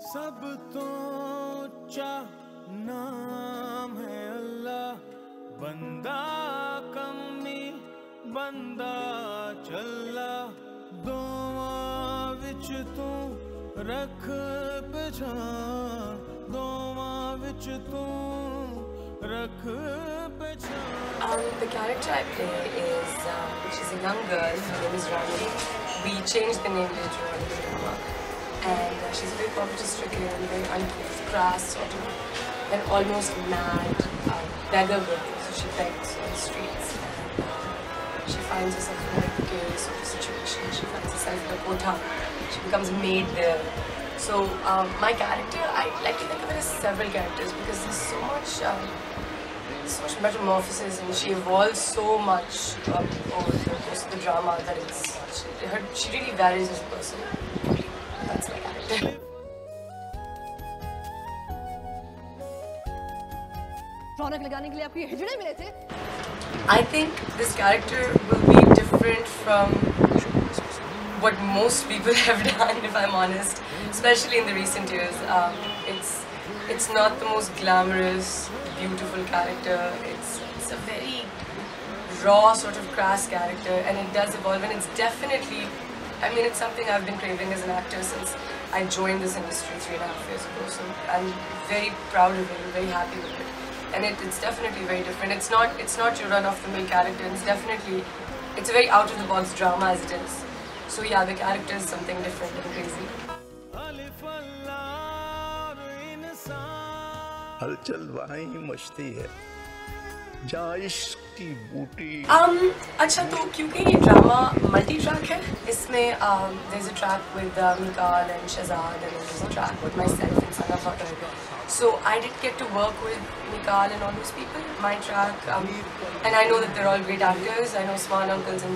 सब तो ऊंचा नाम है अल्लाह, बंदा कमी बंदा चला, दोवां विच तू रख पहचान, दोवां विच तू रख पहचान. The character I play is, she's a young girl, her name is Rani. We changed the name later on in the drama. And she's very poverty-stricken, very uncouth, crass, sort of an almost mad beggar girl. So she begs on the streets, and she finds herself in a very precarious sort of situation. She finds herself in a kotha. She becomes a maid there. So my character, I like to think of it as several characters because there's so much metamorphosis, and she evolves so much over the course of the drama that she really varies as a person. That's my character. रौनक लगाने के लिए आपको ये हिजड़े मिले थे? I think this character will be different from what most people have done, if I'm honest, especially in the recent years. It's not the most glamorous, beautiful character. It's a very raw, sort of crass character, and it does evolve, and it's definitely, I mean, it's something I've been craving as an actor since I joined this industry 3.5 years ago, so I'm very proud of it, I'm very happy with it. And it's definitely very different. It's not your run-of-the-mill character, it's a very out-of-the-box drama as it is. So yeah, the character is something different and crazy. हलचल वहाँ ही मचती है जहाँ इश्क की बूटी. अच्छा, तो क्योंकि ये ड्रामा मल्टी ट्रैक है, इसमें there's a track with Mikal and Shahzad, and there's a track with myself and Sana Fakar. So I did get to work with Mikal and all those people. My track, and I know that they're all great actors. I know Swan uncles and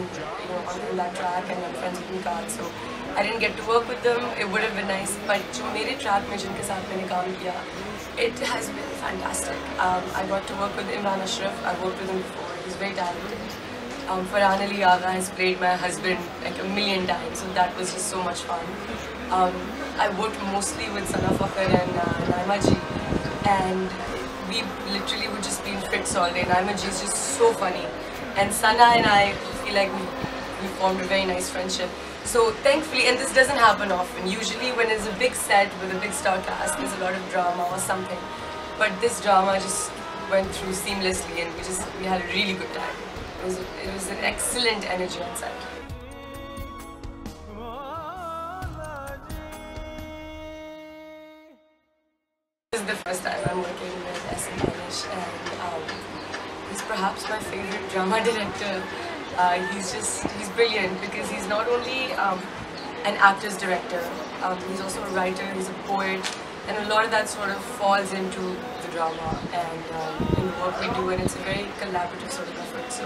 on that track, and I'm friends with Mikal. So I didn't get to work with them. It would have been nice, but जो मेरे track में जिनके साथ मैंने काम किया, it has been fantastic. I got to work with Imran Ashraf. I've worked with him before. He's very talented. Farhan Ali Agha has played my husband like a million times, so that was just so much fun. I worked mostly with Sana Fakar and Naima Ji, and we literally would just be in fits all day. Naima Ji is just so funny, and Sana and I feel like we formed a very nice friendship. So thankfully, and this doesn't happen often. Usually when there's a big set with a big star cast, there's a lot of drama or something. But this drama just went through seamlessly, and we had a really good time. It was an excellent energy on set. This is the first time I'm working with S.M. Danish, and he's perhaps my favorite drama director. He's brilliant because he's not only an actor's director, he's also a writer, he's a poet, and a lot of that sort of falls into the drama and in the work we do, and it's a very collaborative sort of effort. So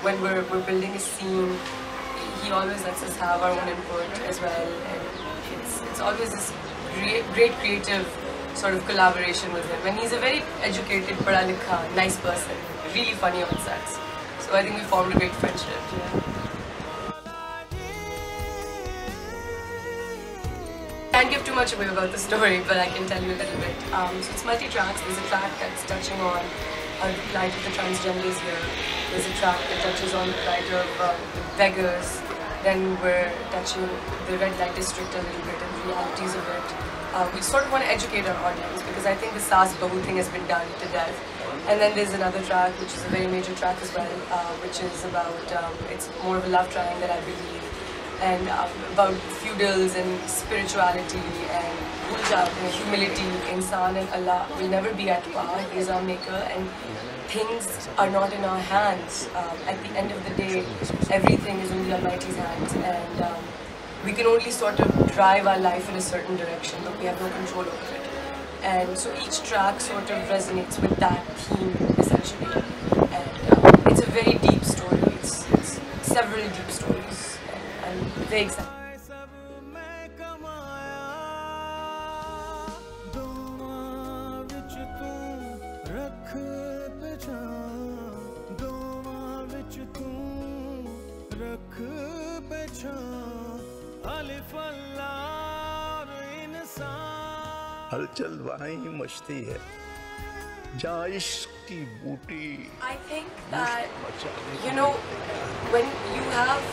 when we're building a scene, he always lets us have our own input as well, and it's always this great creative sort of collaboration with him. And he's a very educated, padha likha, nice person, really funny on sets. So I think we formed a great friendship. Can't give too much away about the story, but I can tell you a little bit. So it's multi-tracks. There's a track that's touching on the plight of the transgenders here. There's a track that touches on the plight of beggars. Then we're touching the red light district a little bit and the realities of it. We sort of want to educate our audience because I think the Saas Bahu thing has been done to death. And then there's another track, which is a very major track as well, which is about, it's more of a love triangle, I believe, and about feudals and spirituality and humility. Insan and Allah will never be at par. He is our maker, and things are not in our hands. At the end of the day, everything is in the Almighty's hands, and we can only sort of drive our life in a certain direction, but we have no control over it. And so each track sort of resonates with that theme, essentially. And it's a very deep story. It's several deep stories. And I'm very excited. अलिफ अल्लाह इंसान हलचल वहाँ ही मचती है जहाँ इश्क की बूटी I think that, you know, when you have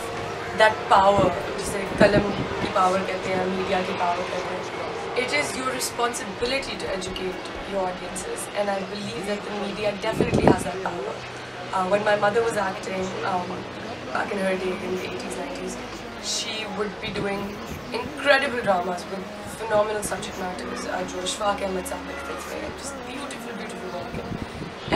that power, जिसे कलम की power कहते हैं, media की power कहते हैं, it is your responsibility to educate your audiences, and I believe that the media definitely has that power. When my mother was acting back in her day in the 80s, 90s, she would be doing incredible dramas with phenomenal subject matters. जो Ashfaq Ahmed साहब लिखते थे, just beautiful, beautiful work.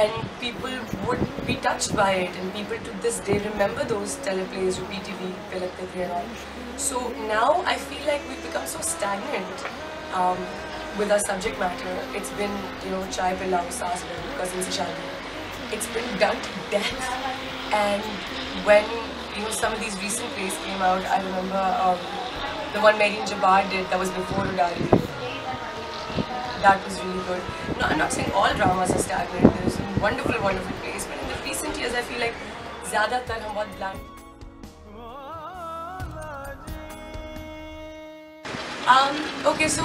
And people would be touched by it, and people to this day remember those teleplays जो PTV पे लगते थे and all. So now I feel like we've become so stagnant with our subject matter. It's been, you know, chai pe lao saas bhi, cousin se shaadi. It's been done to death. And when, you know, some of these recent plays came out, I remember the one Mehreen Jabbar did that was before Udari. That was really good. No, I'm not saying all dramas are stagnant. There's some wonderful, wonderful plays, but in the recent years, I feel like ज़्यादातर हम बहुत bland. Okay, so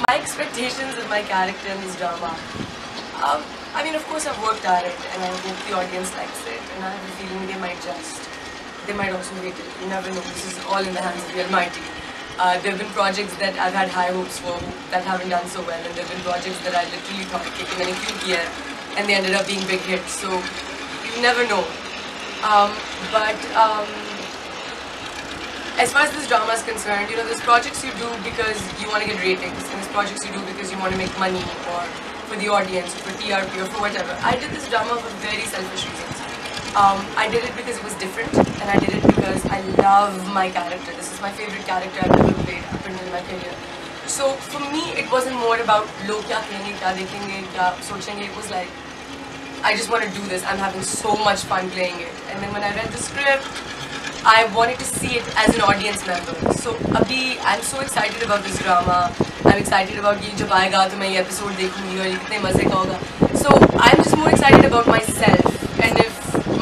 my expectations of my character in this drama. I mean, of course, I've worked at it, and I hope the audience likes it. And I have a feeling they might also hate it. You never know. This is all in the hands of the Almighty. There have been projects that I've had high hopes for that haven't done so well, and there have been projects that I literally thought कि मैंने क्यों किया है, and they ended up being big hits. So you never know. But as far as this drama is concerned, you know, there's projects you do because you want to get ratings, and there's projects you do because you want to make money, or for the audience, or for TRP, or for whatever. I did this drama for very selfish reasons. I did it because it was different, and I did it because I love my character. This is my favorite character I've ever played up until my career. So for me, it wasn't more about log kya kahenge, kya dekhenge, kya sochenge. It was like, I just want to do this. I'm having so much fun playing it. And then when I read the script, I wanted to see it as an audience member. So abhi, I'm so excited about this drama. I'm excited about ये जब आएगा तो मैं ये episode देखूंगी और ये कितने मजे का होगा. So I'm just more excited about myself. And if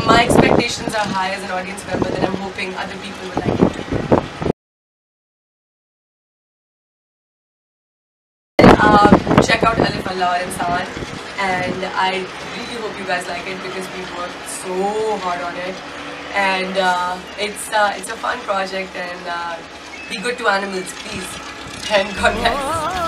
my expectations are high as an audience member, then I'm hoping other people will like it too. Check out Alif Allah or Insan, and I really hope you guys like it because we worked so hard on it, and it's a fun project, and be good to animals, please, and God bless.